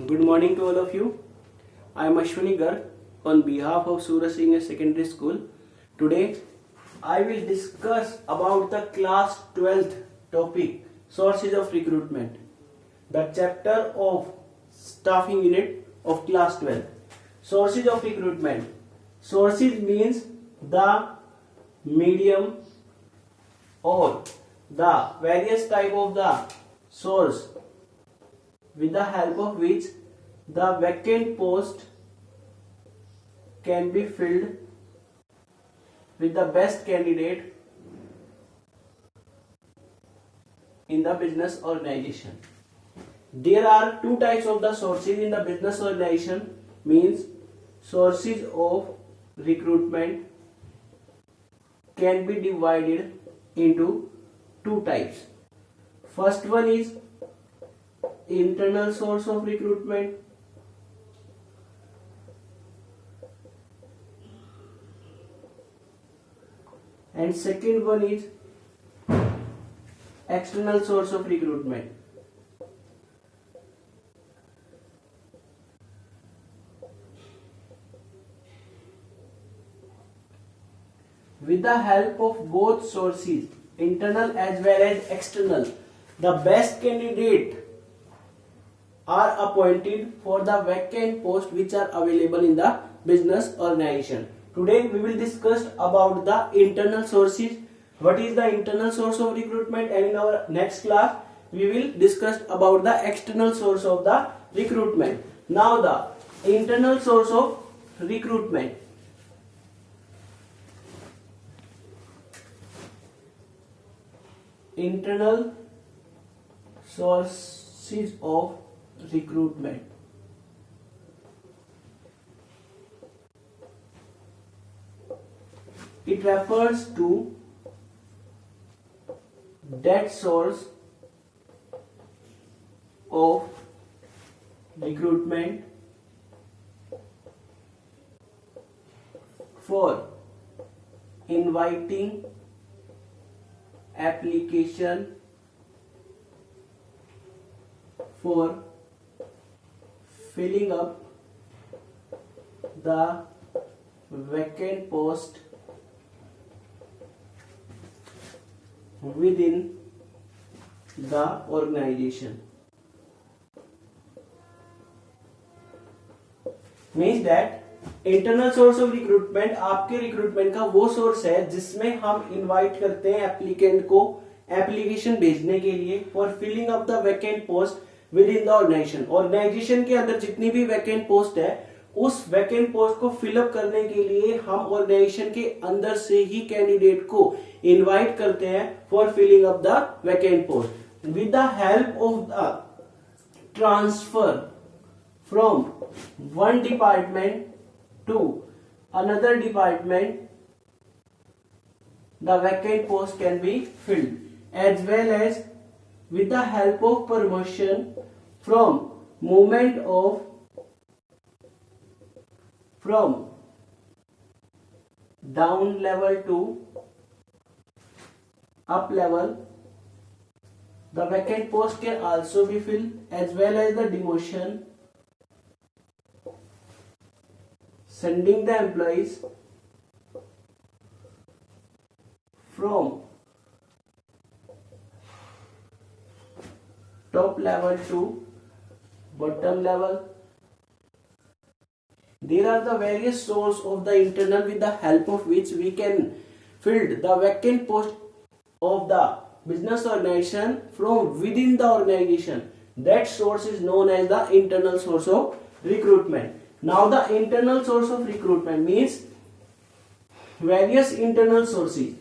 Good morning to all of you. I am Ashwini Garg on behalf of Suraj Senior Secondary School. Today I will discuss about the class 12th topic, sources of recruitment, the chapter of staffing unit of class 12. Sources of recruitment. Sources means the medium or the various type of the source with the help of which the vacant post can be filled with the best candidate in the business organization. There are two types of the sources in the business organization, means sources of recruitment can be divided into two types. First one is internal source of recruitment, and second one is external source of recruitment. With the help of both sources, internal as well as external, the best candidate are appointed for the vacant posts which are available in the business organization. Today we will discuss about the internal sources. What is the internal source of recruitment, and in our next class we will discuss about the external source of the recruitment. Now the internal source of recruitment. Internal sources of recruitment. It refers to that source of recruitment for inviting application for filling up the vacant post within the organization. Means that internal source of recruitment आपके recruitment का वो source है जिसमें हम invite करते हैं applicant को application भेजने के लिए for filling up the vacant post within the organisation. Organisation के अंदर जितनी भी वैकेंट पोस्ट है उस वैकेंट पोस्ट को फिलअप करने के लिए हम ऑर्गेनाइजेशन के अंदर से ही कैंडिडेट को इनवाइट करते हैं for filling up the vacant post with the help of the transfer from one department to another department. The vacant post can be filled, as well as with the help of promotion from down level to up level. The vacant post can also be filled, as well as the demotion, sending the employees from top level to bottom level. There are the various sources of the internal with the help of which we can fill the vacant post of the business organization from within the organization. That source is known as the internal source of recruitment. Now the internal source of recruitment means various internal sources.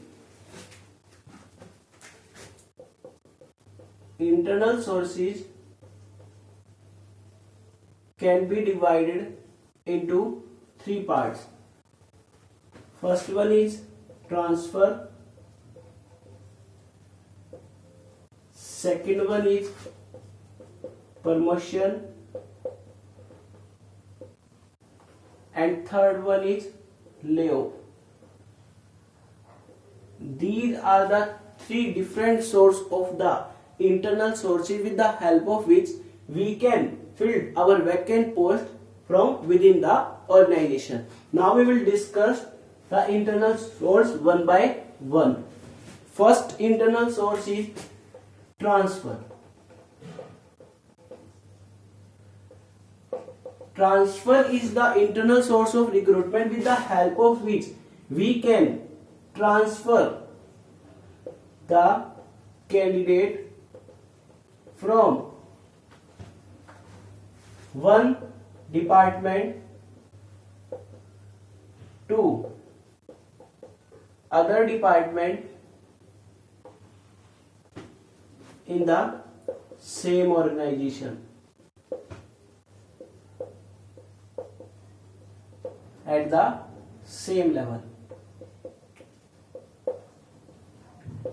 Internal sources can be divided into three parts. First one is transfer. Second one is promotion. And third one is layoff. These are the three different sources of the internal sources with the help of which we can filled our vacant post from within the organization. Now we will discuss the internal source one by one. First internal source is transfer. Transfer is the internal source of recruitment with the help of which we can transfer the candidate from one department to other department in the same organization at the same level.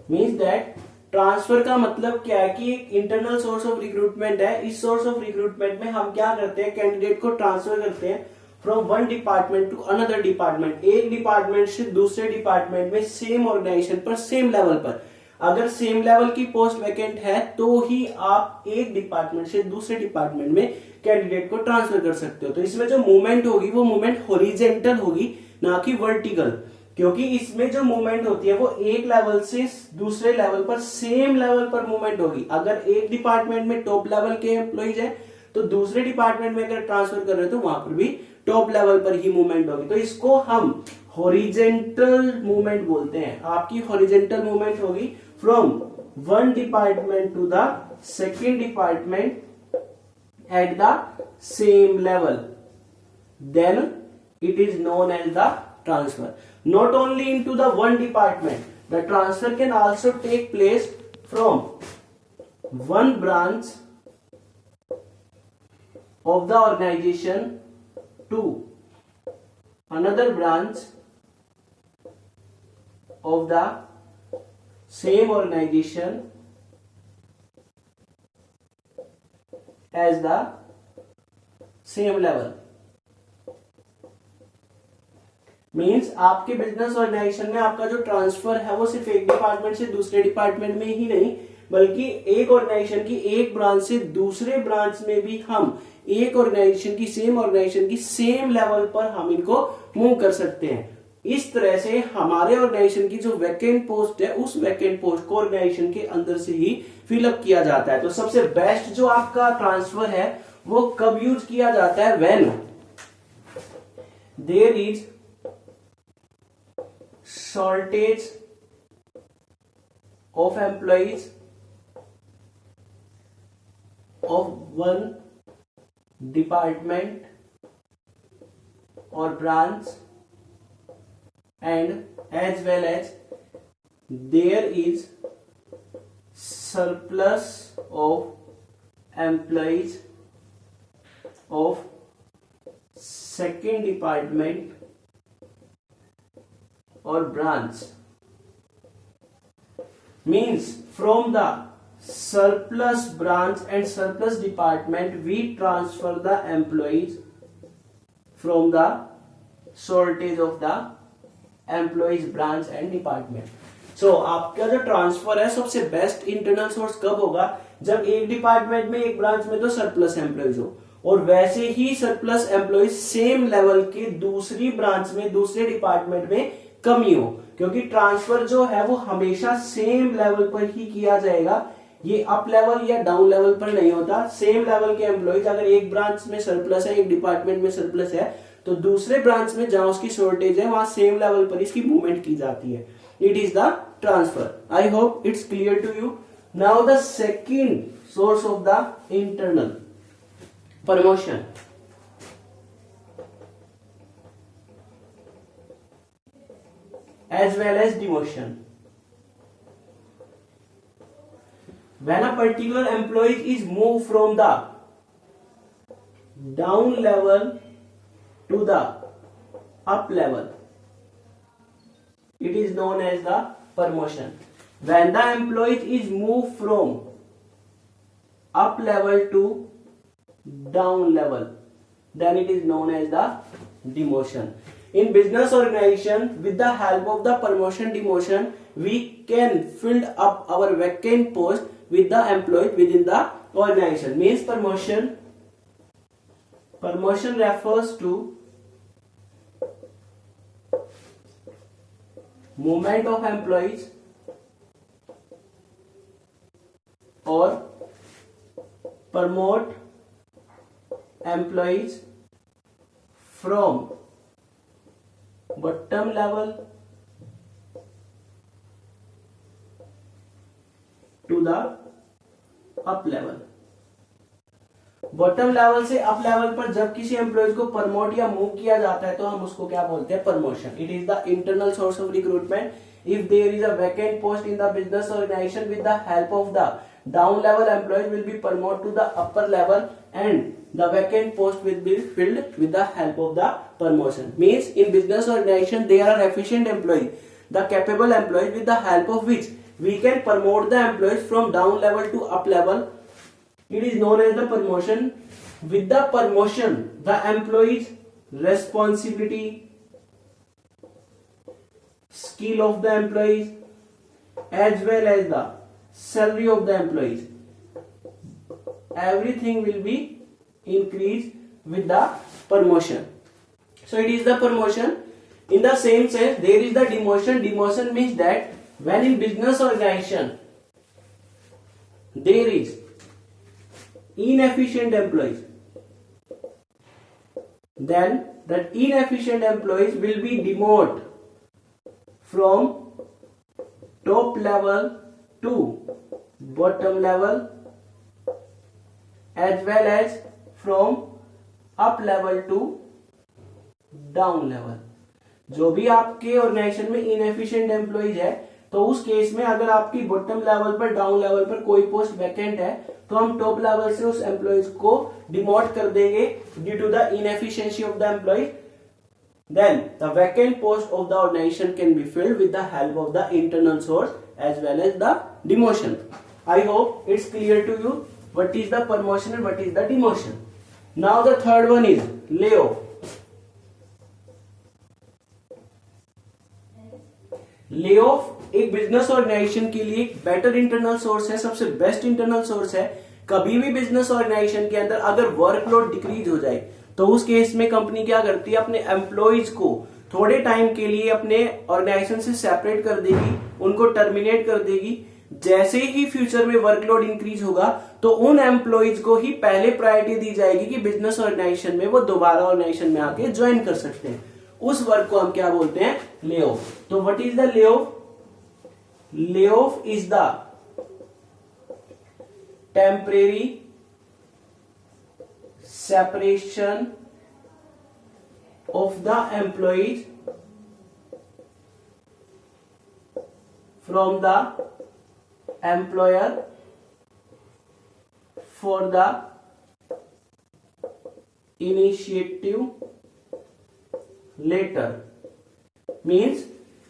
Means that transfer का मतलब क्या है कि एक internal source of recruitment है. इस source of recruitment में हम क्या करते हैं, कैंडिडेट को ट्रांसफर करते हैं from one department to another department. एक डिपार्टमेंट से दूसरे डिपार्टमेंट में सेम ऑर्गेनाइजेशन पर सेम लेवल पर. अगर सेम लेवल की पोस्ट वैकेंट है तो ही आप एक डिपार्टमेंट से दूसरे डिपार्टमेंट में कैंडिडेट को ट्रांसफर कर सकते हो. तो इसमें जो मूवमेंट होगी वो मूवमेंट हॉरिजॉन्टल होगी, ना कि वर्टिकल, क्योंकि इसमें जो मूवमेंट होती है वो एक लेवल से दूसरे लेवल पर सेम लेवल पर मूवमेंट होगी. अगर एक डिपार्टमेंट में टॉप लेवल के एम्प्लॉइज हैं तो दूसरे डिपार्टमेंट में अगर ट्रांसफर कर रहे हो तो वहां पर भी टॉप लेवल पर ही मूवमेंट होगी. तो इसको हम हॉरिजॉन्टल मूवमेंट बोलते हैं. आपकी हॉरिजॉन्टल मूवमेंट होगी from one department to the second department at the same level, then it is known as the transfer. Not only into the one department, the transfer can also take place from one branch of the organization to another branch of the same organization as the same level. Means आपके business organisation में आपका जो transfer है वो सिर्फ एक department से दूसरे डिपार्टमेंट में ही नहीं, बल्कि एक ऑर्गेनाइजेशन की एक ब्रांच से दूसरे ब्रांच में भी हम एक ऑर्गेनाइजेशन की सेम लेवल पर हम इनको मूव कर सकते हैं. इस तरह से हमारे ऑर्गेनाइजेशन की जो वैकेंट पोस्ट है उस वैकेंट पोस्ट को ऑर्गेनाइजेशन के अंदर से ही फिलअप किया जाता है. तो सबसे बेस्ट जो आपका ट्रांसफर है वो कब यूज किया जाता है, when there is shortage of employees of one department or branch, and as well as there is surplus of employees of second department or branch. Means from the surplus branch and surplus department we transfer the employees from the shortage of the employees branch and department. So आपका जो transfer है सबसे best internal source कब होगा, जब एक department में एक ब्रांच में तो सरप्लस एम्प्लॉइज हो और वैसे ही सरप्लस एम्प्लॉइज सेम लेवल के दूसरी ब्रांच में दूसरे डिपार्टमेंट में कमी हो. क्योंकि ट्रांसफर जो है वो हमेशा सेम लेवल पर ही किया जाएगा, ये अप लेवल या डाउन लेवल पर नहीं होता. सेम लेवल के एम्प्लॉइज अगर एक ब्रांच में सरप्लस है, एक डिपार्टमेंट में सरप्लस है, तो दूसरे ब्रांच में जहां उसकी शॉर्टेज है वहां सेम लेवल पर इसकी मूवमेंट की जाती है. It is the transfer. I hope it's clear to you. Now the second source of the internal, promotion. as well as demotion. When a particular employee is moved from the down level to the up level, it is known as the promotion. When the employee is moved from up level to down level, then it is known as the demotion. In business organization, with the help of the promotion demotion, we can fill up our vacant post with the employee within the organization. Means promotion Promotion refers to movement of employees or promote employees from bottom level to the up level। Bottom level से up level पर जब किसी employees को promote या move किया जाता है तो हम उसको क्या बोलते हैं, promotion. It is the internal source of recruitment. If there is a vacant post in the business organisation with the help of the down level employees will be promote to the upper level and the vacant post will be filled with the help of the promotion. Means in business organisation there are efficient employees, the capable employees with the help of which we can promote the employees from down level to up level. It is known as the promotion. With the promotion, the employees responsibility, skill of the employees as well as the salary of the employees, everything will be increased with the promotion. So it is the promotion. In the same sense, there is the demotion. Demotion means that when in business organization there is inefficient employees, then that inefficient employees will be demoted from top level to bottom level as well as from up level to down level। जो भी आपके organisation में inefficient employees है तो उस case में अगर आपकी बॉटम लेवल पर डाउन लेवल पर कोई पोस्ट वैकेंट है तो हम टॉप लेवल से उस एम्प्लॉइज को डिमोट कर देंगे due to the inefficiency of the employ. Then the vacant post of the organisation can be filled with the help of the internal source as well as the demotion. I hope it's clear to you what is the promotion and what is the demotion. Now the third one is lay off. Lay off एक business organisation के लिए एक better internal source है, सबसे best internal source है। कभी भी business organisation के अंदर अगर वर्कलोड डिक्रीज हो जाए तो उस केस में कंपनी क्या करती है, अपने एम्प्लॉइज को थोड़े टाइम के लिए अपने ऑर्गेनाइजेशन से सेपरेट कर देगी, उनको टर्मिनेट कर देगी। जैसे ही फ्यूचर में वर्कलोड इंक्रीज होगा तो उन एम्प्लॉइज को ही पहले प्रायोरिटी दी जाएगी कि बिजनेस ऑर्गेनाइजेशन में वो दोबारा ऑर्गेनाइजेशन में आके ज्वाइन कर सकते हैं। उस वर्क को हम क्या बोलते हैं, ले ऑफ। तो what is the lay off? Layoff is the temporary separation of the employees from the employer for the initiative later। Means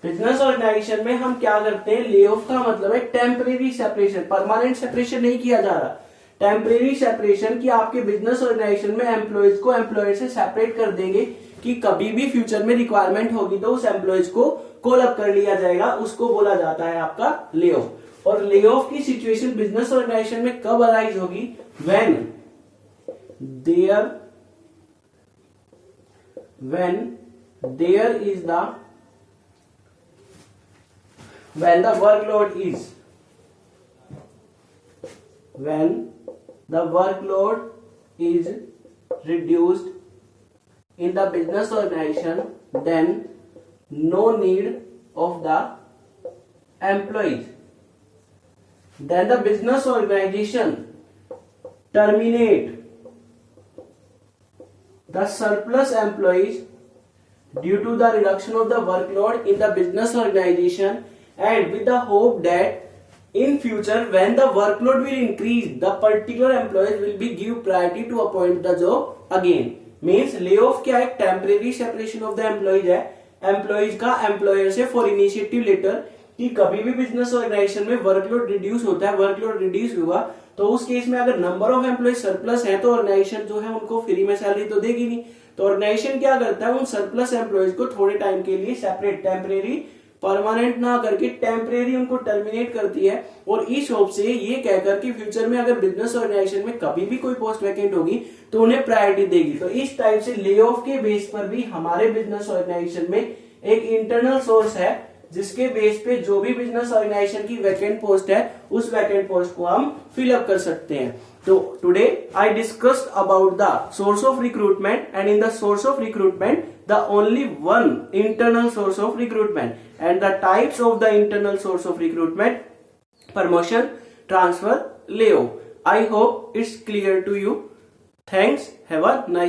business organisation में हम क्या करते हैं, ले ऑफ का मतलब है टेम्परेरी सेपरेशन, परमानेंट सेपरेशन नहीं किया जा रहा, टेम्परेरी सेपरेशन की आपके बिजनेस ऑर्गेनाइजेशन में एम्प्लॉयज को एम्प्लॉयर से सेपरेट कर देंगे कि कभी भी फ्यूचर में रिक्वायरमेंट होगी तो उस एम्प्लॉयज को कॉल अप कर लिया जाएगा, उसको बोला जाता है आपका ले ऑफ। और ले ऑफ की सिचुएशन बिजनेस ऑर्गेनाइजेशन में कब अराइज होगी, when there is the when the workload is reduced in the business organization, then no need of the employees, then the business organization terminate the surplus employees due to the reduction of the workload in the business organization, and with the hope that in future when the workload will increase the particular employees will be give priority to appoint the job again। Means layoff क्या है, temporary separation of the employees है, employees का employer से for initiative letter कि कभी भी business organisation में workload reduce होता है, वर्कलोड रिड्यूस हुआ तो उस केस में अगर नंबर ऑफ एम्प्लॉय सरप्लस है तो ऑर्गेनाइजेशन जो है उनको फ्री में सैलरी तो देगी नहीं, तो ऑर्गेनाइजेशन क्या करता है, उन सरप्लस एम्प्लॉयज को थोड़े टाइम के लिए सेपरेट टेम्परेरी परमानेंट ना करके टेम्परेरी उनको टर्मिनेट करती है और इस होप से ये कहकर कि फ्यूचर में अगर बिजनेस ऑर्गेनाइजेशन में कभी भी कोई पोस्ट वैकेंट होगी तो उन्हें प्रायोरिटी देगी। तो इस टाइप से ले ऑफ के बेस पर भी हमारे बिजनेस ऑर्गेनाइजेशन में एक इंटरनल सोर्स है जिसके बेस पे जो भी बिजनेस ऑर्गेनाइजेशन की वैकेंट पोस्ट है उस वैकेंट पोस्ट को हम फिलअप कर सकते हैं। तो today I discussed about the source of recruitment and in the source of recruitment the only one internal source of recruitment and the types of the internal source of recruitment: promotion, transfer, layoff. I hope it's clear to you. Thanks. Have a nice